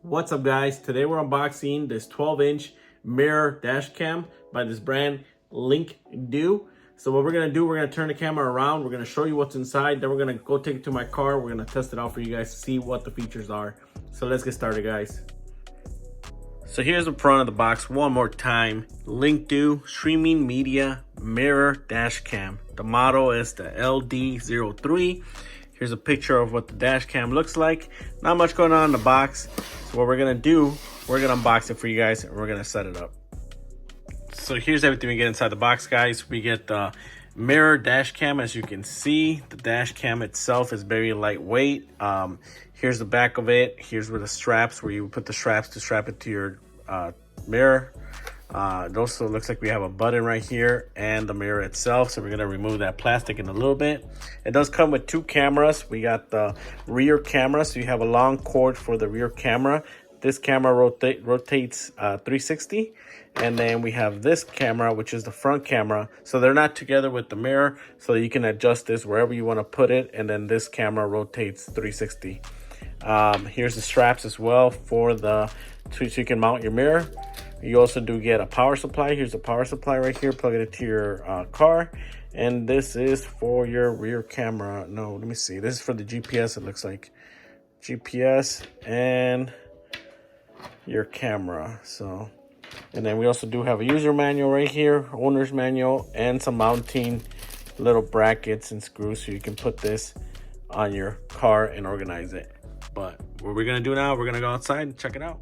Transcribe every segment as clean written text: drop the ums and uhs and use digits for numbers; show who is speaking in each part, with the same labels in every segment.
Speaker 1: What's up, guys? Today we're unboxing this 12-inch mirror dash cam by this brand LinkDo. So what we're gonna do, we're gonna turn the camera around, we're gonna show you what's inside, then we're gonna go take it to my car, we're gonna test it out for you guys to see what the features are. So let's get started, guys. So here's the front of the box one more time. LinkDo Streaming Media Mirror Dash Cam. The model is the LD03. Here's a picture of what the dash cam looks like. Not much going on in the box. So what we're gonna do, we're gonna unbox it for you guys and we're gonna set it up. So here's everything we get inside the box, guys. We get the mirror dash cam. As you can see, the dash cam itself is very lightweight. Here's the back of it. Here's where the straps, where you put the straps to strap it to your mirror. It also looks like we have a button right here and the mirror itself. So we're going to remove that plastic in a little bit. It does come with two cameras. We got the rear camera. So you have a long cord for the rear camera. This camera rotates 360. And then we have this camera, which is the front camera. So they're not together with the mirror. So you can adjust this wherever you want to put it. And then this camera rotates 360. Here's the straps as well for the so you can mount your mirror. You also do get a power supply. Here's the power supply right here. Plug it into your car. And this is for your rear camera. No, let me see. This is for the GPS, it looks like. GPS and your camera. So, and then we also do have a user manual right here, owner's manual, and some mounting little brackets and screws so you can put this on your car and organize it. But what we're gonna do now, we're gonna go outside and check it out.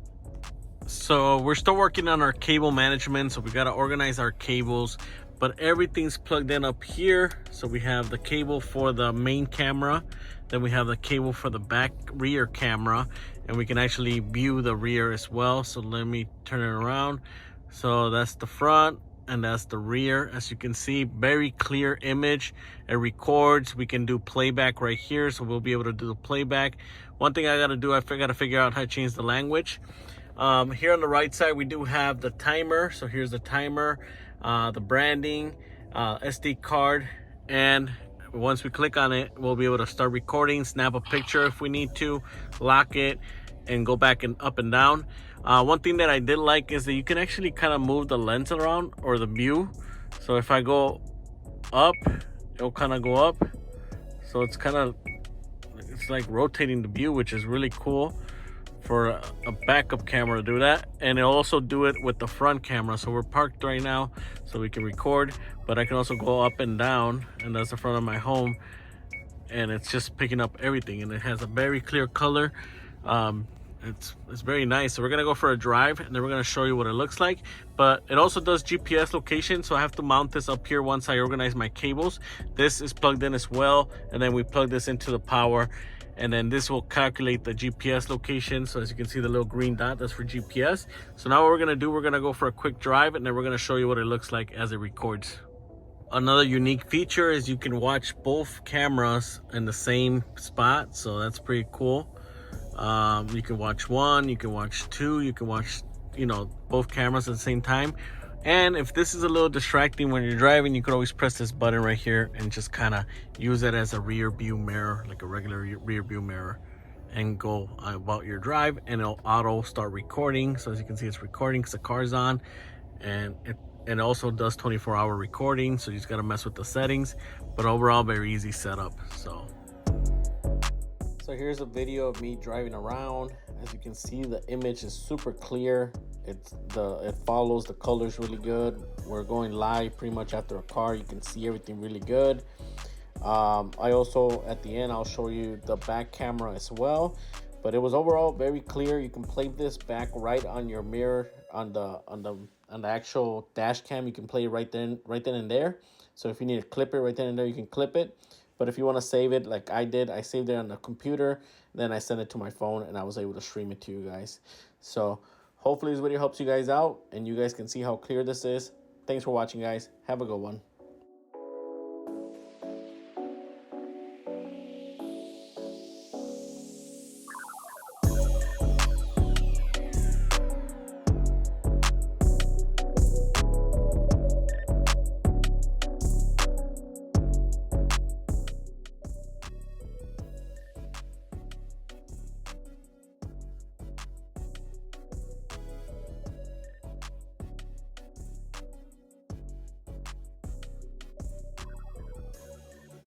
Speaker 1: So we're still working on our cable management, so we got to organize our cables, but everything's plugged in up here. So we have the cable for the main camera, then we have the cable for the back rear camera, and we can actually view the rear as well. So let me turn it around. So that's the front and that's the rear. As you can see, very clear image. It records. We can do playback right here, so we'll be able to do the playback. One thing I got to do, I got to figure out how to change the language. Here on the right side, we do have the timer. So here's the timer, the branding, SD card. And once we click on it, we'll be able to start recording, snap a picture if we need to, lock it, and go back and up and down. One thing that I did like is that you can actually kind of move the lens around or the view. So if I go up, it'll kind of go up. So it's like rotating the view, which is really cool for a backup camera to do that. And it'll also do it with the front camera. So we're parked right now so we can record, but I can also go up and down, and that's the front of my home, and it's just picking up everything, and it has a very clear color. It's very nice. So we're gonna go for a drive and then we're gonna show you what it looks like. But it also does GPS location, so I have to mount this up here once I organize my cables. This is plugged in as well, and then we plug this into the power, and then this will calculate the GPS location. So as you can see, the little green dot, that's for GPS. So now what we're gonna do, we're gonna go for a quick drive, and then we're gonna show you what it looks like as it records. Another unique feature is you can watch both cameras in the same spot, so that's pretty cool. You can watch one, you can watch two, you can watch, both cameras at the same time. And if this is a little distracting when you're driving, you can always press this button right here and just kind of use it as a rear view mirror, like a regular rear view mirror, and go about your drive, and it'll auto start recording. So as you can see, it's recording because the car's on, and it also does 24-hour recording. So you just got to mess with the settings, but overall very easy setup. So here's a video of me driving around. As you can see, the image is super clear. It follows the colors really good. We're going live pretty much after a car. You can see everything really good. I also, at the end, I'll show you the back camera as well. But it was overall very clear. You can play this back right on your mirror, on the actual dash cam. You can play it right then and there. So if you need to clip it right then and there, you can clip it. But if you want to save it like I did, I saved it on the computer, then I sent it to my phone, and I was able to stream it to you guys. So hopefully this video helps you guys out, and you guys can see how clear this is. Thanks for watching, guys. Have a good one.